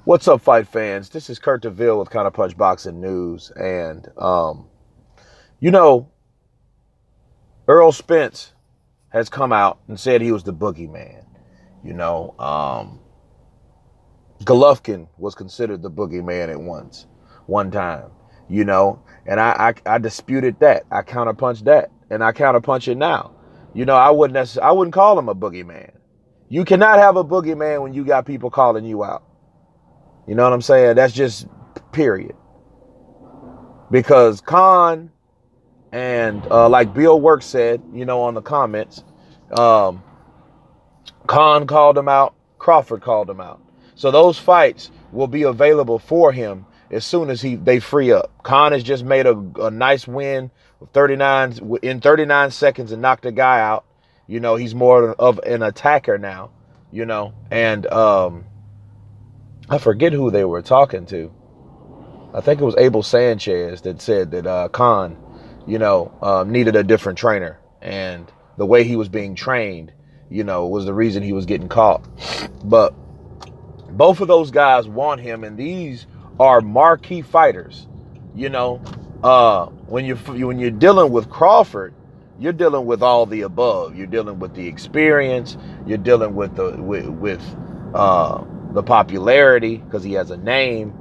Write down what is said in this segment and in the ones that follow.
What's up, fight fans? This is Kurt DeVille with Counterpunch Boxing News. And, you know, Earl Spence has come out and said he was the boogeyman. You know, Golovkin was considered the boogeyman at one time, you know, and I disputed that. I counterpunched that, and I counterpunch it now. You know, I wouldn't call him a boogeyman. You cannot have a boogeyman when you got people calling you out. You know what I'm saying? That's just period. Because Khan and like Bill Work said, you know, on the comments, Khan called him out. Crawford called him out. So those fights will be available for him as soon as they free up. Khan has just made a nice win of 39 seconds and knocked a guy out. You know, he's more of an attacker now, you know, and I forget who they were talking to. I think it was Abel Sanchez that said that Khan, you know, needed a different trainer. And the way he was being trained, you know, was the reason he was getting caught. But both of those guys want him, and these are marquee fighters. You know, when you're dealing with Crawford, you're dealing with all the above. You're dealing with the experience. You're dealing with the popularity because he has a name.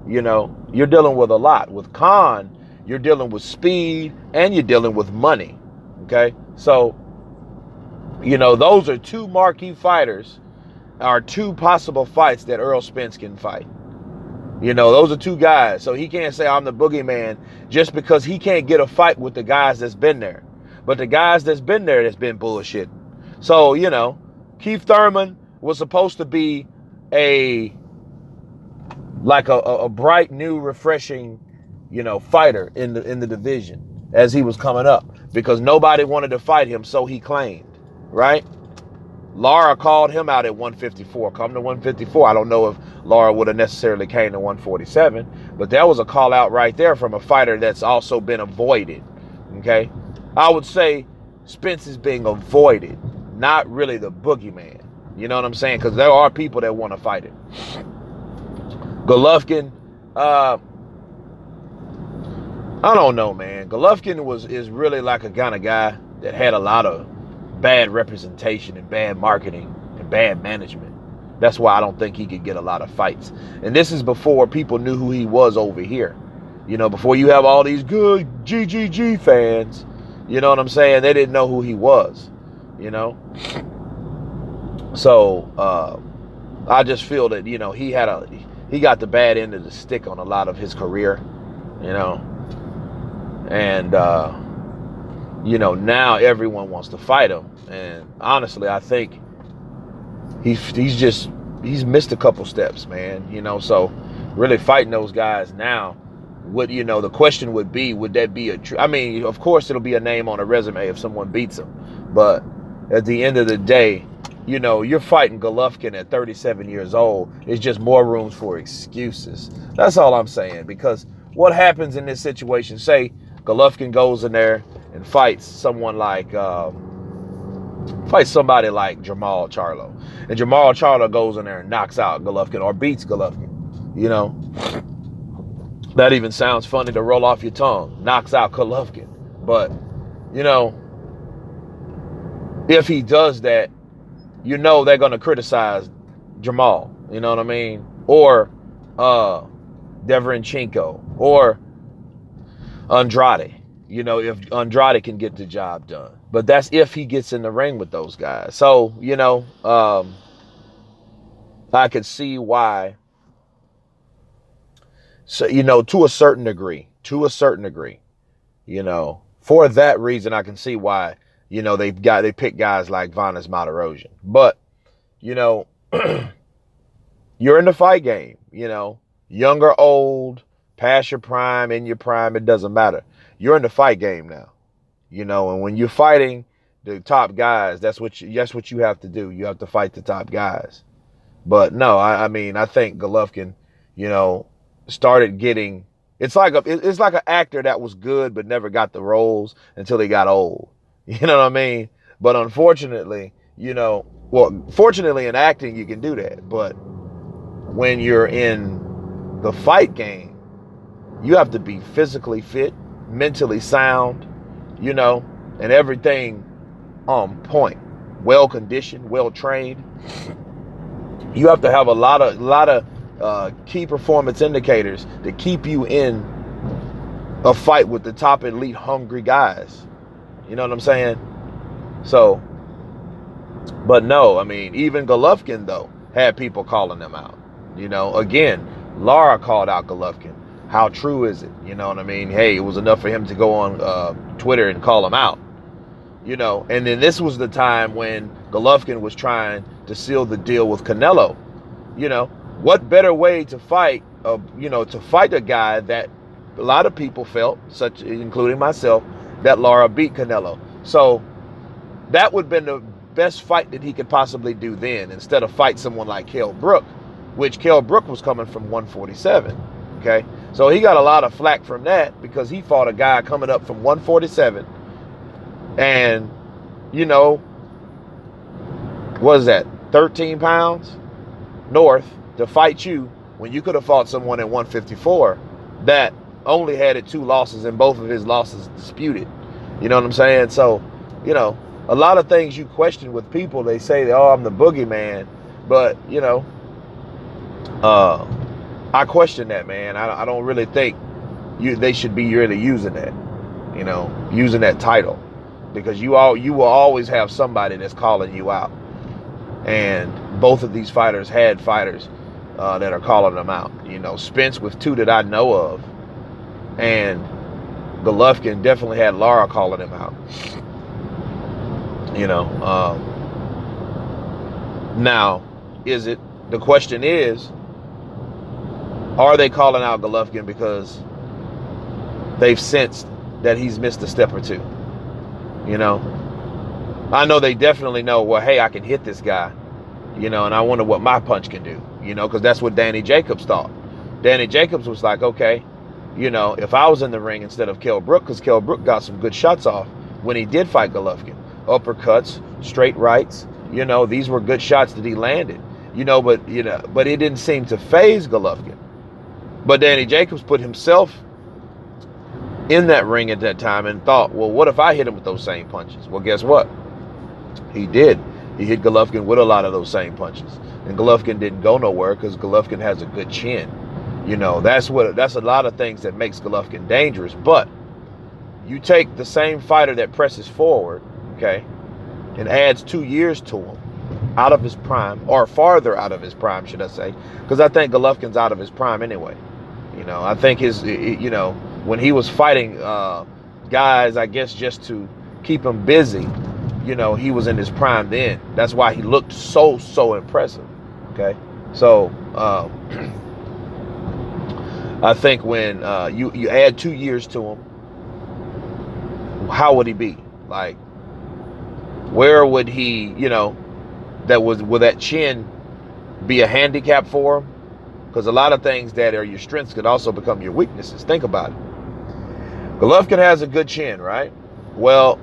You know, you're dealing with a lot. With Khan, you're dealing with speed and you're dealing with money. Okay, so you know those are two marquee fighters, are two possible fights that Earl Spence can fight. You know, those are two guys. So he can't say I'm the boogeyman just because he can't get a fight with the guys that's been there. But the guys that's been there, that's been bullshit. So, you know, Keith Thurman was supposed to be a bright, new, refreshing, you know, fighter in the division as he was coming up because nobody wanted to fight him, so he claimed, right? Lara called him out at 154. Come to 154. I don't know if Lara would have necessarily came to 147, but that was a call out right there from a fighter that's also been avoided. Okay, I would say Spence is being avoided, not really the boogeyman. You know what I'm saying? Because there are people that want to fight it. Golovkin, I don't know, man. Golovkin is really like a kind of guy that had a lot of bad representation and bad marketing and bad management. That's why I don't think he could get a lot of fights. And this is before people knew who he was over here. You know, before you have all these good GGG fans, you know what I'm saying? They didn't know who he was, you know? So, I just feel that, you know, he got the bad end of the stick on a lot of his career, you know? And, you know, now everyone wants to fight him. And honestly, I think he's missed a couple steps, man. You know, so really fighting those guys now, you know, the question would be, would that be I mean, of course it'll be a name on a resume if someone beats him. But at the end of the day, you know, you're fighting Golovkin at 37 years old. It's just more rooms for excuses. That's all I'm saying. Because what happens in this situation, say Golovkin goes in there and fights somebody like Jamal Charlo, and Jamal Charlo goes in there and knocks out Golovkin or beats Golovkin. You know, that even sounds funny to roll off your tongue. Knocks out Golovkin, but you know, if he does that, you know they're gonna criticize Jamal. You know what I mean? Or Deverenchenko or Andrade. You know, if Andrade can get the job done. But that's if he gets in the ring with those guys. So, you know, I could see why. So, you know, to a certain degree, you know, for that reason, I can see why, you know, they pick guys like Vanes Martirosyan. But, you know, you're in the fight game, you know, young or old, past your prime, in your prime, it doesn't matter. You're in the fight game now, you know, and when you're fighting the top guys, that's what you have to do. You have to fight the top guys. But no, I mean, I think Golovkin, you know, started getting, it's like an actor that was good but never got the roles until he got old. You know what I mean? But unfortunately, you know, well, fortunately in acting you can do that, but when you're in the fight game, you have to be physically fit, mentally sound, you know, and everything on point, well conditioned, well trained. You have to have a lot of key performance indicators to keep you in a fight with the top elite hungry guys. You know what I'm saying? So, but no, I mean, even Golovkin though had people calling them out. You know, again, Lara called out Golovkin. How true is it? You know what I mean? Hey, it was enough for him to go on Twitter and call him out. You know, and then this was the time when Golovkin was trying to seal the deal with Canelo. You know, what better way to fight, to fight a guy that a lot of people felt, such including myself, that Lara beat Canelo. So that would have been the best fight that he could possibly do then, instead of fight someone like Kell Brook, which Kell Brook was coming from 147. Okay, so he got a lot of flack from that because he fought a guy coming up from 147, and you know, what is that, 13 pounds north to fight you when you could have fought someone at 154 that only had it 2 losses and both of his losses disputed. You know what I'm saying? So, you know, a lot of things you question with people, they say, oh, I'm the boogeyman, but you know, I question that, man. I don't really think they should be really using that, you know, using that title, because you will always have somebody that's calling you out, and both of these fighters had fighters that are calling them out. You know, Spence with 2 that I know of, and Golovkin definitely had Lara calling him out. You know, now the question is, are they calling out Golovkin because they've sensed that he's missed a step or two? You know, I know they definitely know, well, hey, I can hit this guy, you know, and I wonder what my punch can do, you know, because that's what Danny Jacobs thought. Danny Jacobs was like, okay, you know, if I was in the ring instead of Kell Brook, because Kell Brook got some good shots off when he did fight Golovkin. Uppercuts, straight rights, you know, these were good shots that he landed, you know, but it didn't seem to faze Golovkin. But Danny Jacobs put himself in that ring at that time and thought, well, what if I hit him with those same punches? Well, guess what? He did. He hit Golovkin with a lot of those same punches. And Golovkin didn't go nowhere because Golovkin has a good chin. You know, that's a lot of things that makes Golovkin dangerous. But you take the same fighter that presses forward, okay, and adds 2 years to him out of his prime, or farther out of his prime, should I say, because I think Golovkin's out of his prime anyway. You know, I think you know, when he was fighting guys, I guess just to keep him busy, you know, he was in his prime then. That's why he looked so impressive. Okay, so I think when you add 2 years to him, how would he be? Like, where would he, you know, would that chin be a handicap for him? Because a lot of things that are your strengths could also become your weaknesses. Think about it. Golovkin has a good chin, right? Well,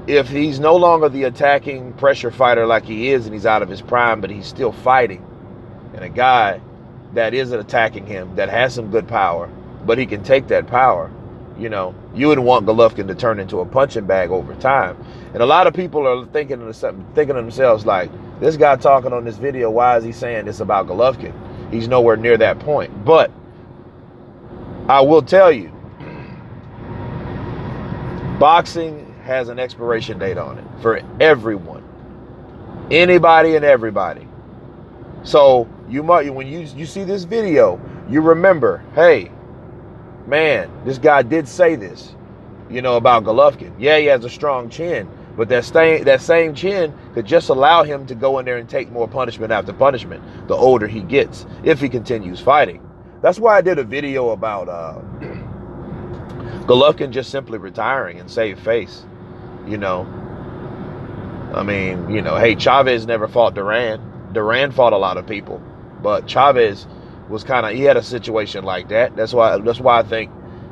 if he's no longer the attacking pressure fighter like he is, and he's out of his prime, but he's still fighting, and a guy that isn't attacking him, that has some good power, but he can take that power, you know, you wouldn't want Golovkin to turn into a punching bag over time. And a lot of people are thinking to themselves like, this guy talking on this video, why is he saying this about Golovkin? He's nowhere near that point. But I will tell you, boxing has an expiration date on it for everyone, anybody and everybody. So you might, when you see this video, you remember, hey, man, this guy did say this, you know, about Golovkin. Yeah, he has a strong chin, but that same chin could just allow him to go in there and take more punishment after punishment the older he gets, if he continues fighting. That's why I did a video about Golovkin just simply retiring and save face. You know, I mean, you know, hey, Chavez never fought Duran. Duran fought a lot of people, but Chavez was he had a situation like that. That's why I think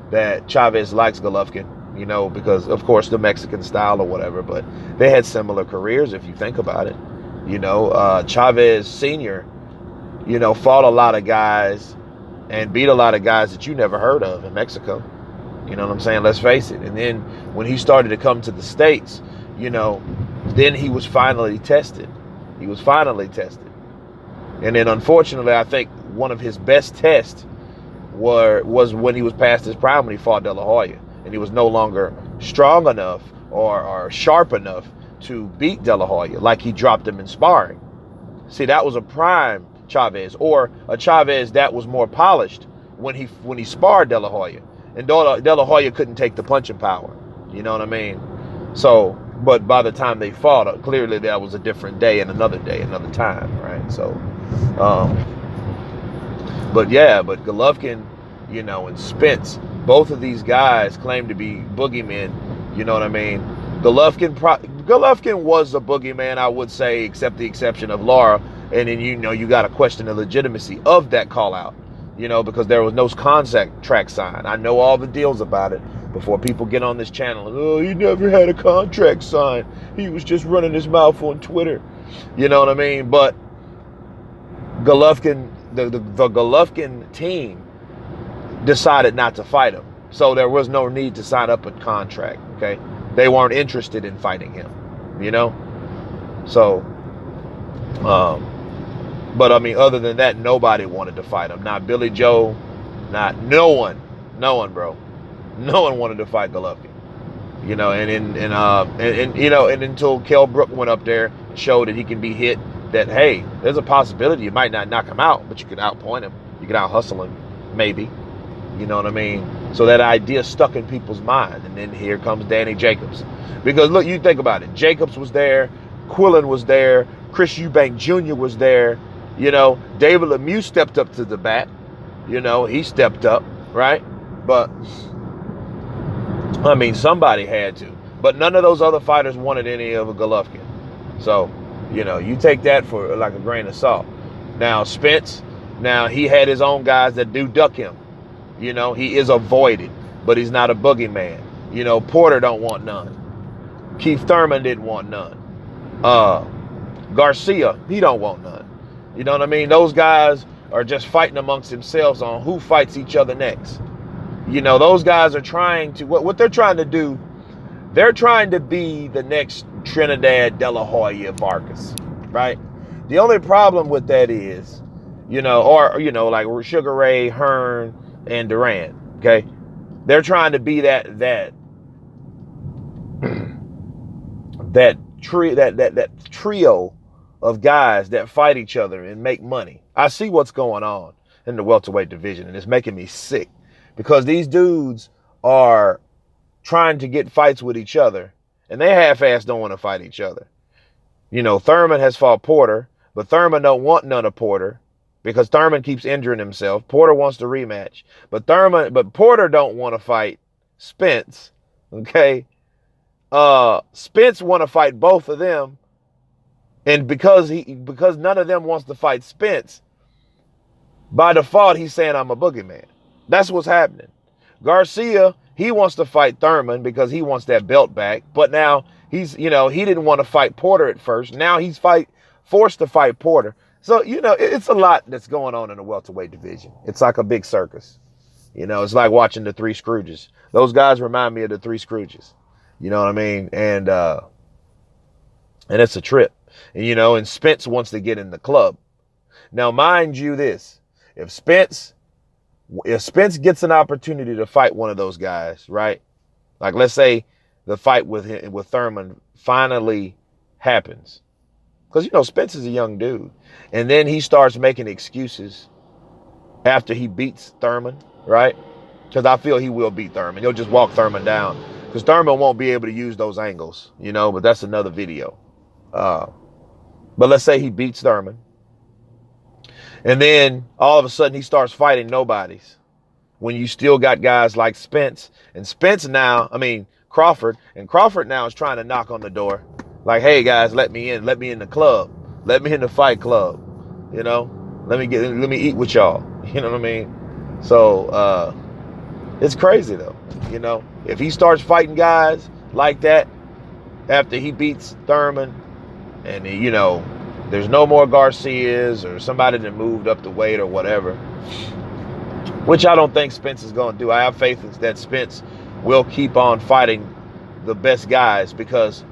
that Chavez likes Golovkin, you know, because of course the Mexican style or whatever, but they had similar careers if you think about it. You know, Chavez Sr., you know, fought a lot of guys and beat a lot of guys that you never heard of in Mexico. You know what I'm saying? Let's face it. And then when he started to come to the States, you know, then he was finally tested. He was finally tested. And then unfortunately, I think one of his best tests was when he was past his prime, when he fought De La Hoya. And he was no longer strong enough or sharp enough to beat De La Hoya, like he dropped him in sparring. See, that was a prime Chavez, or a Chavez that was more polished when he sparred De La Hoya. And De La Hoya couldn't take the punching power. You know what I mean? So, but by the time they fought, clearly that was a different day and another time, right? So, but Golovkin, you know, and Spence, both of these guys claim to be boogeymen. You know what I mean? Golovkin was a boogeyman, I would say, except the exception of Lara. And then, you know, you got to question the legitimacy of that call out, you know, because there was no contract signed. I know all the deals about it before people get on this channel. Oh, he never had a contract signed. He was just running his mouth on Twitter. You know what I mean? But Golovkin, the Golovkin team decided not to fight him. So there was no need to sign up a contract, okay? They weren't interested in fighting him, you know? So, but I mean, other than that, nobody wanted to fight him. Not Billy Joe, no one, bro. No one wanted to fight Golovkin, you know. And you know, and until Kell Brook went up there and showed that he can be hit, that hey, there's a possibility you might not knock him out, but you could outpoint him, you could out hustle him, maybe. You know what I mean? So that idea stuck in people's mind, and then here comes Danny Jacobs, because look, you think about it. Jacobs was there, Quillen was there, Chris Eubank Jr. was there. You know, David Lemieux stepped up to the bat. You know, he stepped up, right? But, I mean, somebody had to. But none of those other fighters wanted any of a Golovkin. So, you know, you take that for like a grain of salt. Now, Spence, now he had his own guys that do duck him. You know, he is avoided, but he's not a boogeyman. You know, Porter don't want none. Keith Thurman didn't want none. Garcia, he don't want none. You know what I mean? Those guys are just fighting amongst themselves on who fights each other next. You know, those guys are trying to, what they're trying to do, they're trying to be the next Trinidad De La Hoya Vargas, right? The only problem with that is, you know, or, you know, like Sugar Ray, Hearn, and Duran, okay? They're trying to be that trio of guys that fight each other and make money. I see what's going on in the welterweight division, and it's making me sick, because these dudes are trying to get fights with each other, and they half-ass don't want to fight each other. You know, Thurman has fought Porter, but Thurman don't want none of Porter, because Thurman keeps injuring himself. Porter wants to rematch, but Porter don't want to fight Spence. Okay, Spence want to fight both of them, and because none of them wants to fight Spence, by default he's saying I'm a boogeyman. That's what's happening. Garcia, he wants to fight Thurman because he wants that belt back, but now he's, you know, he didn't want to fight Porter at first. Now he's forced to fight Porter. So, you know, it's a lot that's going on in the welterweight division. It's like a big circus. You know, it's like watching the Three Scrooges. Those guys remind me of the Three Scrooges. You know what I mean? And it's a trip. And, you know, and Spence wants to get in the club. Now, mind you this, if Spence gets an opportunity to fight one of those guys, right? Like, let's say the fight with Thurman finally happens. Because, you know, Spence is a young dude. And then he starts making excuses after he beats Thurman, right? Because I feel he will beat Thurman. He'll just walk Thurman down. Because Thurman won't be able to use those angles, you know, but that's another video. But let's say he beats Thurman. And then all of a sudden he starts fighting nobodies. When you still got guys like Spence. And Spence now, I mean, Crawford. And Crawford now is trying to knock on the door. Like, hey guys, let me in the club. Let me in the fight club. You know, let me eat with y'all. You know what I mean? So it's crazy though. You know, if he starts fighting guys like that after he beats Thurman, and you know, there's no more Garcias or somebody that moved up the weight or whatever, which I don't think Spence is going to do. I have faith that Spence will keep on fighting the best guys because,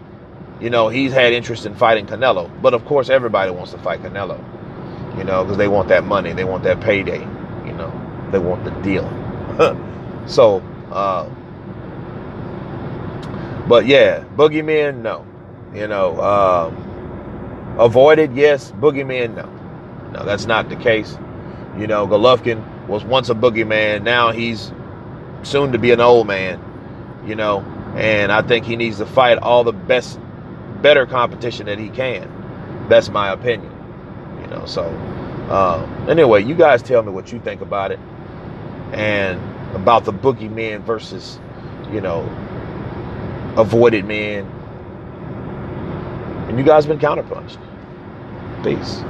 you know, he's had interest in fighting Canelo. But of course, everybody wants to fight Canelo, you know, because they want that money. They want that payday, you know, they want the deal. So, but yeah, Boogymen, no. You know, avoided, yes. Boogymen, no. No, that's not the case. You know, Golovkin was once a boogeyman. Now he's soon to be an old man, you know, and I think he needs to fight all the better competition that he can. That's my opinion, you know. So anyway, you guys tell me what you think about it and about the boogeymen versus, you know, avoided men. And you guys been counterpunched. Peace.